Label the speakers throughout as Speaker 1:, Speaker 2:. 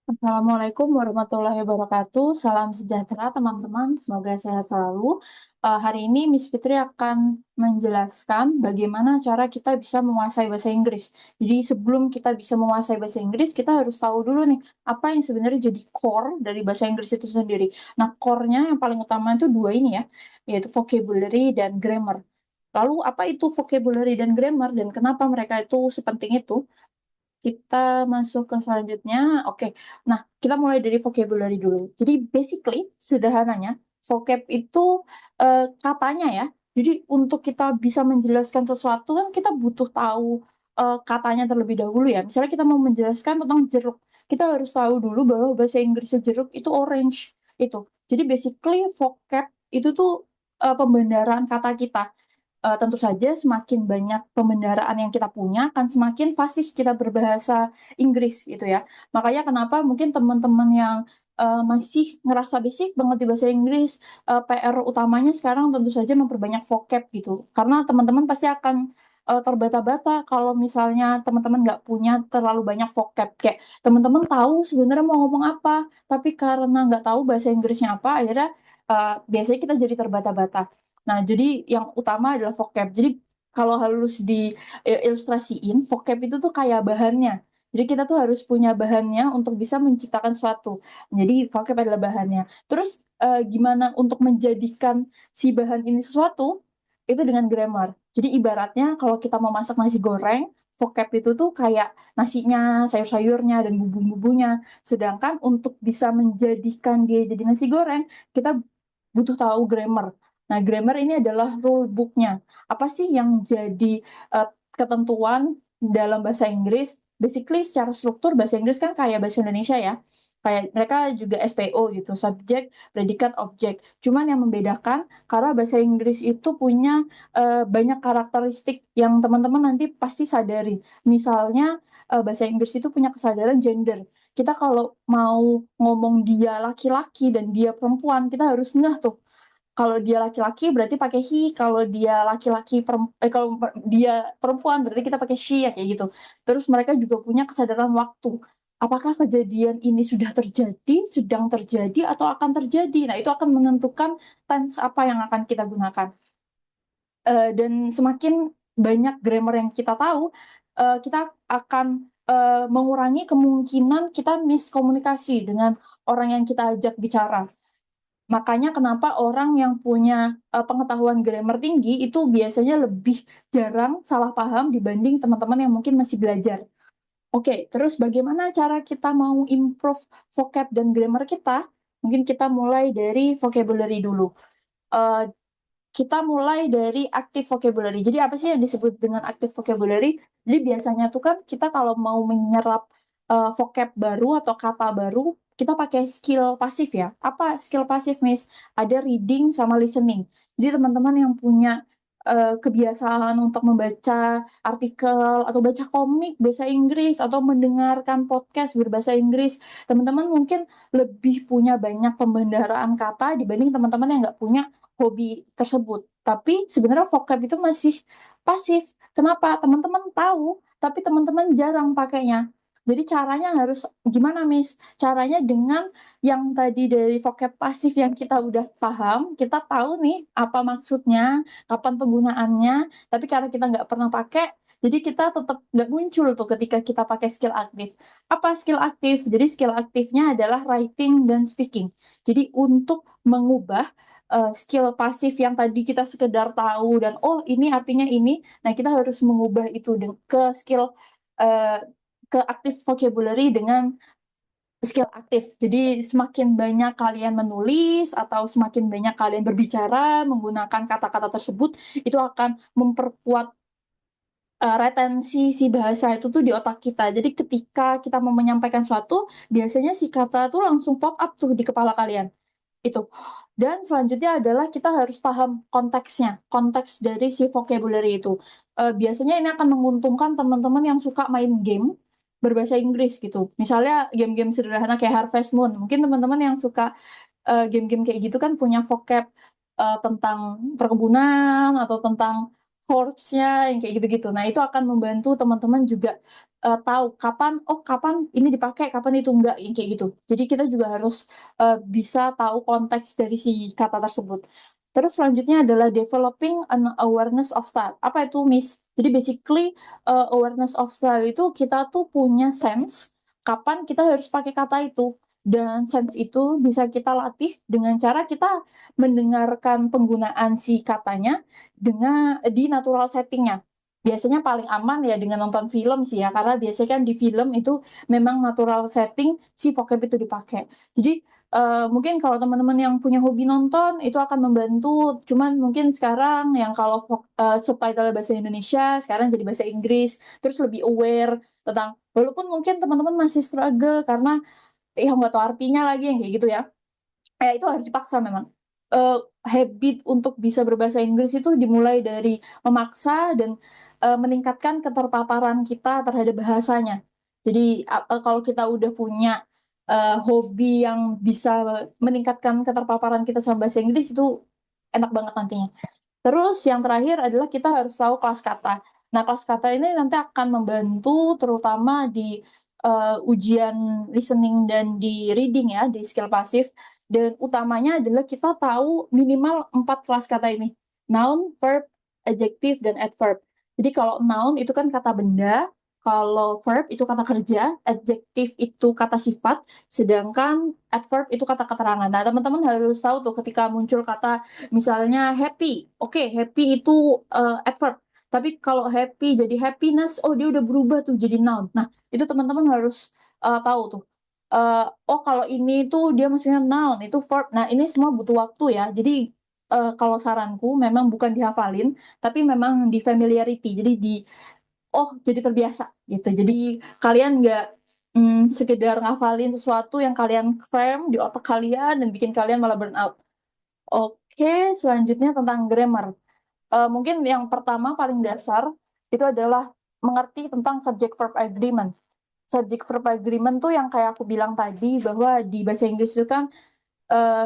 Speaker 1: Assalamualaikum warahmatullahi wabarakatuh. Salam sejahtera teman-teman, semoga sehat selalu. Hari ini Miss Fitri akan menjelaskan bagaimana cara kita bisa menguasai bahasa Inggris. Jadi sebelum kita bisa menguasai bahasa Inggris, kita harus tahu dulu nih, apa yang sebenarnya jadi core dari bahasa Inggris itu sendiri. Nah, core-nya yang paling utama itu dua ini ya, yaitu vocabulary dan grammar. Lalu apa itu vocabulary dan grammar dan kenapa mereka itu sepenting itu? Kita masuk ke selanjutnya. Oke. Nah, kita mulai dari vocabulary dulu. Jadi basically, sederhananya, vocab itu katanya ya. Jadi untuk kita bisa menjelaskan sesuatu kan kita butuh tahu katanya terlebih dahulu ya. Misalnya kita mau menjelaskan tentang jeruk, kita harus tahu dulu bahwa bahasa Inggrisnya jeruk itu orange itu. Jadi basically vocab itu tuh pembenaran kata kita. Tentu saja semakin banyak pembendaraan yang kita punya, akan semakin fasih kita berbahasa Inggris gitu ya. Makanya kenapa mungkin teman-teman yang masih ngerasa basic banget di bahasa Inggris, PR utamanya sekarang tentu saja memperbanyak vocab gitu. Karena teman-teman pasti akan terbata-bata kalau misalnya teman-teman nggak punya terlalu banyak vocab. Kayak teman-teman tahu sebenarnya mau ngomong apa, tapi karena nggak tahu bahasa Inggrisnya apa, akhirnya biasanya kita jadi terbata-bata. Nah, jadi yang utama adalah vocab. Jadi kalau harus diilustrasiin, vocab itu tuh kayak bahannya. Jadi kita tuh harus punya bahannya untuk bisa menciptakan sesuatu. Jadi vocab adalah bahannya. Terus gimana untuk menjadikan si bahan ini sesuatu? Itu dengan grammar. Jadi ibaratnya kalau kita mau masak nasi goreng, vocab itu tuh kayak nasinya, sayur-sayurnya, dan bumbu-bumbunya. Sedangkan untuk bisa menjadikan dia jadi nasi goreng, kita butuh tahu grammar. Nah, grammar ini adalah rule book-nya. Apa sih yang jadi ketentuan dalam bahasa Inggris? Basically, secara struktur bahasa Inggris kan kayak bahasa Indonesia ya. Kayak mereka juga SPO gitu, subject, predikat, objek. Cuman yang membedakan karena bahasa Inggris itu punya banyak karakteristik yang teman-teman nanti pasti sadari. Misalnya bahasa Inggris itu punya kesadaran gender. Kita kalau mau ngomong dia laki-laki dan dia perempuan, kita harus ngeh tuh kalau dia laki-laki berarti pakai he, kalau dia kalau dia perempuan berarti kita pakai she ya kayak gitu. Terus mereka juga punya kesadaran waktu. Apakah kejadian ini sudah terjadi, sedang terjadi, atau akan terjadi? Nah, itu akan menentukan tense apa yang akan kita gunakan. Dan semakin banyak grammar yang kita tahu, kita akan mengurangi kemungkinan kita miskomunikasi dengan orang yang kita ajak bicara. Makanya kenapa orang yang punya pengetahuan grammar tinggi itu biasanya lebih jarang salah paham dibanding teman-teman yang mungkin masih belajar. Oke, terus bagaimana cara kita mau improve vocab dan grammar kita? Mungkin kita mulai dari vocabulary dulu. Eh, kita mulai dari active vocabulary. Jadi apa sih yang disebut dengan active vocabulary? Jadi biasanya tuh kan kita kalau mau menyerap vocab baru atau kata baru, kita pakai skill pasif ya. Apa skill pasif, Miss? Ada reading sama listening. Jadi teman-teman yang punya kebiasaan untuk membaca artikel atau baca komik bahasa Inggris atau mendengarkan podcast berbahasa Inggris, teman-teman mungkin lebih punya banyak pembendaharaan kata dibanding teman-teman yang nggak punya hobi tersebut. Tapi sebenarnya vocab itu masih pasif. Kenapa? Teman-teman tahu, tapi teman-teman jarang pakainya. Jadi caranya harus gimana, Miss? Caranya dengan yang tadi dari vocab pasif yang kita udah paham, kita tahu nih apa maksudnya, kapan penggunaannya, tapi karena kita nggak pernah pakai, jadi kita tetap nggak muncul tuh ketika kita pakai skill aktif. Apa skill aktif? Jadi skill aktifnya adalah writing dan speaking. Jadi untuk mengubah skill pasif yang tadi kita sekedar tahu dan oh ini artinya ini, nah kita harus mengubah itu ke skill uh, ke aktif vocabulary dengan skill aktif. Jadi semakin banyak kalian menulis atau semakin banyak kalian berbicara menggunakan kata-kata tersebut, itu akan memperkuat retensi si bahasa itu tuh di otak kita. Jadi ketika kita mau menyampaikan suatu, biasanya si kata tuh langsung pop up tuh di kepala kalian. Itu. Dan selanjutnya adalah kita harus paham konteksnya, konteks dari si vocabulary itu. Biasanya ini akan menguntungkan teman-teman yang suka main game berbahasa Inggris gitu. Misalnya game-game sederhana kayak Harvest Moon. Mungkin teman-teman yang suka game-game kayak gitu kan punya vocab tentang perkebunan atau tentang Forbes-nya yang kayak gitu-gitu. Nah, itu akan membantu teman-teman juga, tahu kapan ini dipakai, kapan itu enggak, yang kayak gitu. Jadi kita juga harus, bisa tahu konteks dari si kata tersebut. Terus selanjutnya adalah developing an awareness of style. Apa itu, Miss? Jadi basically, awareness of style itu kita tuh punya sense kapan kita harus pakai kata itu, dan sense itu bisa kita latih dengan cara kita mendengarkan penggunaan si katanya di natural settingnya. Biasanya paling aman ya dengan nonton film sih ya, karena biasanya kan di film itu memang natural setting si vocab itu dipakai. Jadi mungkin kalau teman-teman yang punya hobi nonton itu akan membantu. Cuman mungkin sekarang yang kalau subtitle bahasa Indonesia sekarang jadi bahasa Inggris, terus lebih aware tentang walaupun mungkin teman-teman masih struggle karena ya nggak tahu artinya lagi yang kayak gitu ya. Itu harus dipaksa memang. Habit untuk bisa berbahasa Inggris itu dimulai dari memaksa dan, meningkatkan keterpaparan kita terhadap bahasanya. Jadi, kalau kita udah punya, hobi yang bisa meningkatkan keterpaparan kita sama bahasa Inggris itu enak banget nantinya. Terus yang terakhir adalah kita harus tahu kelas kata. Nah, kelas kata ini nanti akan membantu terutama di, ujian listening dan di reading ya, di skill pasif, dan utamanya adalah kita tahu minimal 4 kelas kata ini, noun, verb, adjective, dan adverb. Jadi kalau noun itu kan kata benda, kalau verb itu kata kerja, adjective itu kata sifat, sedangkan adverb itu kata keterangan. Nah, teman-teman harus tahu tuh ketika muncul kata misalnya happy, oke, happy itu, adverb. Tapi kalau happy jadi happiness, oh dia udah berubah tuh jadi noun. Nah, itu teman-teman harus, tahu tuh, oh kalau ini tuh dia maksudnya noun, itu verb. Nah, ini semua butuh waktu ya. Jadi, kalau saranku memang bukan dihafalin, tapi memang di familiarity. Jadi oh jadi terbiasa gitu. Jadi kalian nggak, sekedar ngafalin sesuatu yang kalian cram di otak kalian dan bikin kalian malah burnout. Oke, selanjutnya tentang grammar. Mungkin yang pertama paling dasar itu adalah mengerti tentang subject verb agreement. Subject verb agreement tuh yang kayak aku bilang tadi bahwa di bahasa Inggris itu kan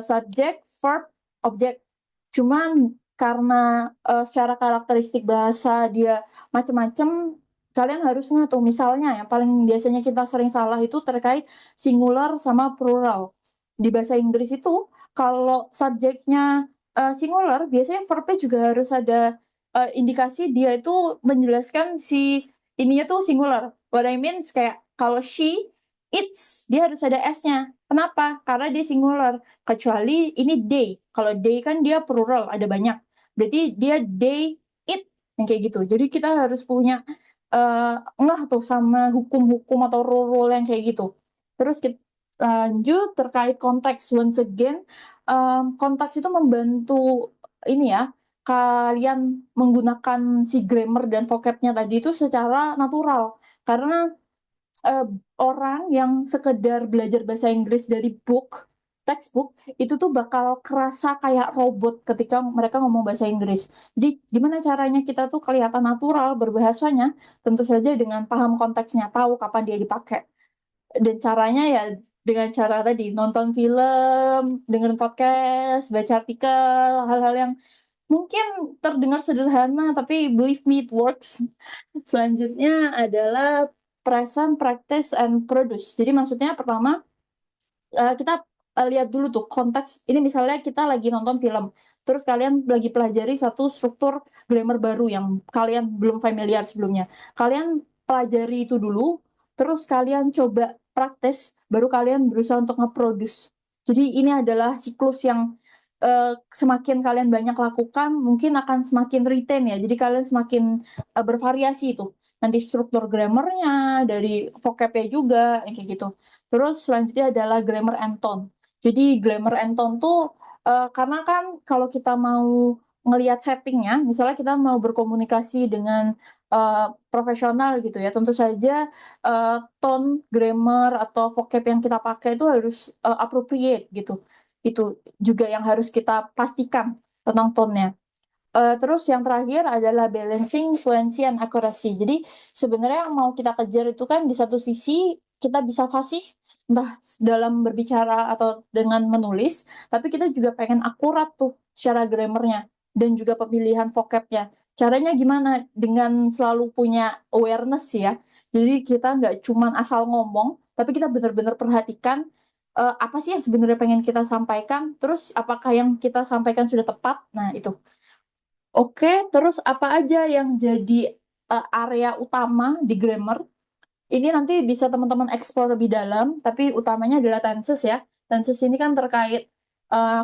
Speaker 1: subject, verb, object. Cuman karena secara karakteristik bahasa dia macem-macem, kalian harusnya tuh misalnya yang paling biasanya kita sering salah itu terkait singular sama plural. Di bahasa Inggris itu kalau subjeknya singular, biasanya verbnya juga harus ada indikasi dia itu menjelaskan si ininya tuh singular. What I means kayak kalau she eats, dia harus ada S-nya. Kenapa? Karena dia singular. Kecuali ini they. Kalau they kan dia plural, ada banyak. Berarti dia they eat, yang kayak gitu. Jadi kita harus punya ngeh tuh sama hukum-hukum atau rule-rule yang kayak gitu. Terus kita lanjut terkait konteks. Once again, konteks itu membantu ini ya, kalian menggunakan si grammar dan vocabnya tadi itu secara natural. Karena eee, orang yang sekedar belajar bahasa Inggris dari textbook, itu tuh bakal kerasa kayak robot ketika mereka ngomong bahasa Inggris. Jadi gimana caranya kita tuh kelihatan natural berbahasanya? Tentu saja dengan paham konteksnya, tahu kapan dia dipakai. Dan caranya ya dengan cara tadi, nonton film, dengerin podcast, baca artikel, hal-hal yang mungkin terdengar sederhana, tapi believe me it works. Selanjutnya adalah present, practice, and produce. Jadi maksudnya pertama, kita, lihat dulu tuh konteks ini misalnya kita lagi nonton film, terus kalian lagi pelajari satu struktur grammar baru yang kalian belum familiar sebelumnya. Kalian pelajari itu dulu, terus kalian coba praktes, baru kalian berusaha untuk nge-produce. Jadi ini adalah siklus yang, semakin kalian banyak lakukan, mungkin akan semakin retain ya. Jadi kalian semakin, bervariasi itu. Nanti struktur grammar-nya, dari vocab-nya juga, yang kayak gitu. Terus selanjutnya adalah grammar and tone. Jadi grammar and tone tuh, karena kan kalau kita mau ngelihat settingnya, misalnya kita mau berkomunikasi dengan, profesional gitu ya, tentu saja, tone, grammar, atau vocab yang kita pakai itu harus, appropriate gitu. Itu juga yang harus kita pastikan tentang tone-nya. Terus yang terakhir adalah balancing fluency and accuracy. Jadi sebenarnya yang mau kita kejar itu kan di satu sisi kita bisa fasih, entah dalam berbicara atau dengan menulis, tapi kita juga pengen akurat tuh secara grammar-nya dan juga pemilihan vocab-nya. Caranya gimana? Dengan selalu punya awareness ya. Jadi kita nggak cuman asal ngomong, tapi kita benar-benar perhatikan, apa sih yang sebenarnya pengen kita sampaikan, terus apakah yang kita sampaikan sudah tepat? Nah itu. Oke, terus apa aja yang jadi, area utama di grammar? Ini nanti bisa teman-teman explore lebih dalam, tapi utamanya adalah tenses ya. Tenses ini kan terkait,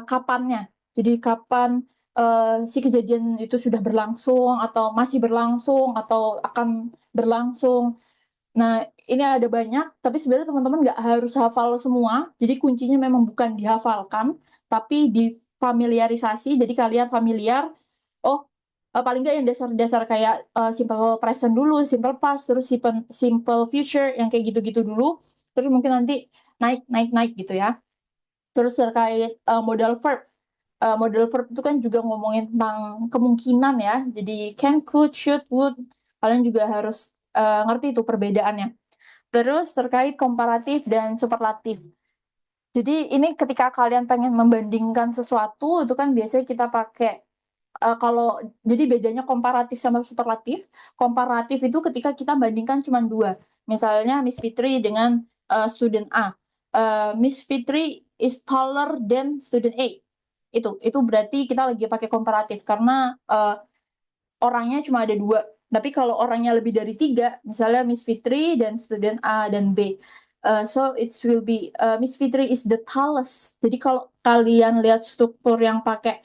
Speaker 1: kapannya. Jadi kapan, si kejadian itu sudah berlangsung, atau masih berlangsung, atau akan berlangsung. Nah, ini ada banyak, tapi sebenarnya teman-teman nggak harus hafal semua. Jadi kuncinya memang bukan dihafalkan, tapi difamiliarisasi. Jadi kalian familiar, oh, paling nggak yang dasar-dasar kayak, simple present dulu, simple past, terus simple simple future, yang kayak gitu-gitu dulu. Terus mungkin nanti naik naik naik gitu ya. Terus terkait, modal verb. Modal verb itu kan juga ngomongin tentang kemungkinan ya. Jadi can, could, should, would. Kalian juga harus, ngerti itu perbedaannya. Terus terkait komparatif dan superlatif. Jadi ini ketika kalian pengen membandingkan sesuatu, itu kan biasanya kita pakai, kalau jadi bedanya komparatif sama superlatif. Komparatif itu ketika kita bandingkan cuma dua. Misalnya Miss Fitri dengan, student A. Miss Fitri is taller than student A. Itu berarti kita lagi pakai komparatif karena, orangnya cuma ada dua. Tapi kalau orangnya lebih dari tiga, misalnya Miss Fitri dan student A dan B, so it will be, Miss Fitri is the tallest. Jadi kalau kalian lihat struktur yang pakai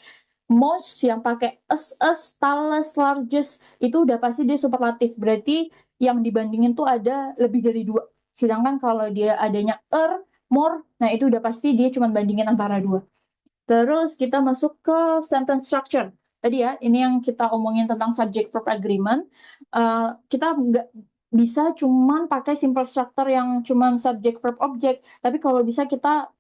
Speaker 1: most, yang pakai us, tallest, largest, itu udah pasti dia superlatif. Berarti yang dibandingin tuh ada lebih dari dua. Sedangkan kalau dia adanya more, nah itu udah pasti dia cuma bandingin antara dua. Terus kita masuk ke sentence structure. Tadi ya, ini yang kita omongin tentang subject verb agreement. Kita nggak bisa cuman pakai simple structure yang cuman subject verb object, tapi kalau bisa kita,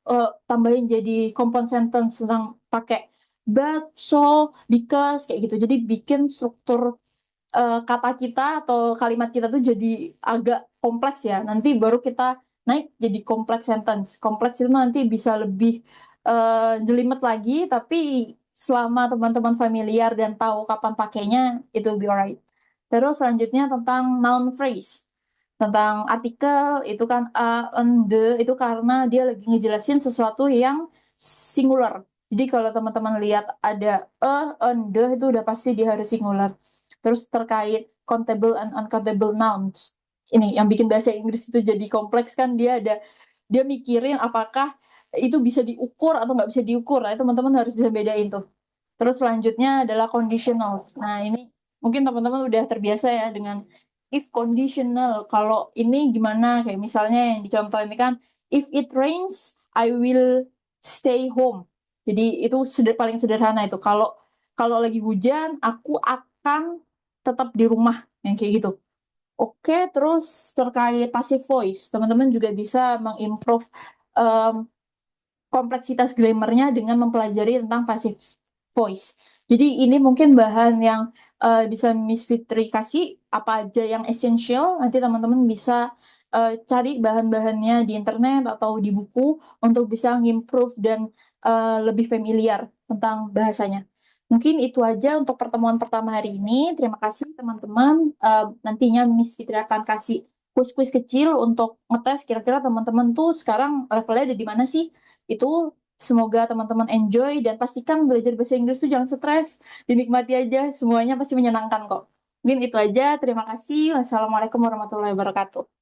Speaker 1: tambahin jadi compound sentence tentang pakai but, so, because, kayak gitu. Jadi bikin struktur, kata kita atau kalimat kita tuh jadi agak kompleks ya. Nanti baru kita naik jadi complex sentence. Kompleks itu nanti bisa lebih, jelimet lagi, tapi selama teman-teman familiar dan tahu kapan pakainya, it will be alright. Terus selanjutnya tentang noun phrase. Tentang artikel, itu kan a, en, the, itu karena dia lagi ngejelasin sesuatu yang singular. Jadi kalau teman-teman lihat ada a, en, the, itu udah pasti dia harus singular. Terus terkait countable and uncountable nouns. Ini yang bikin bahasa Inggris itu jadi kompleks kan, dia mikirin apakah itu bisa diukur atau nggak bisa diukur. Nah, teman-teman harus bisa bedain tuh. Terus selanjutnya adalah conditional. Nah, ini mungkin teman-teman udah terbiasa ya dengan if conditional. Kalau ini gimana? Kayak misalnya yang dicontoh ini kan, if it rains, I will stay home. Jadi itu paling sederhana itu. Kalau kalau lagi hujan, aku akan tetap di rumah. Yang kayak gitu. Oke, terus terkait passive voice, teman-teman juga bisa mengimprove, kompleksitas grammarnya dengan mempelajari tentang passive voice. Jadi ini mungkin bahan yang, bisa Miss Fitri kasih, apa aja yang essential, nanti teman-teman bisa, cari bahan-bahannya di internet atau di buku untuk bisa ngimprove dan, lebih familiar tentang bahasanya. Mungkin itu aja untuk pertemuan pertama hari ini. Terima kasih teman-teman, nantinya Miss Fitri akan kasih kuis-kuis kecil untuk ngetes kira-kira teman-teman tuh sekarang levelnya ada di mana sih. Itu semoga teman-teman enjoy dan pastikan belajar bahasa Inggris tuh jangan stres, dinikmati aja, semuanya pasti menyenangkan kok. Mungkin itu aja, terima kasih. Wassalamualaikum warahmatullahi wabarakatuh.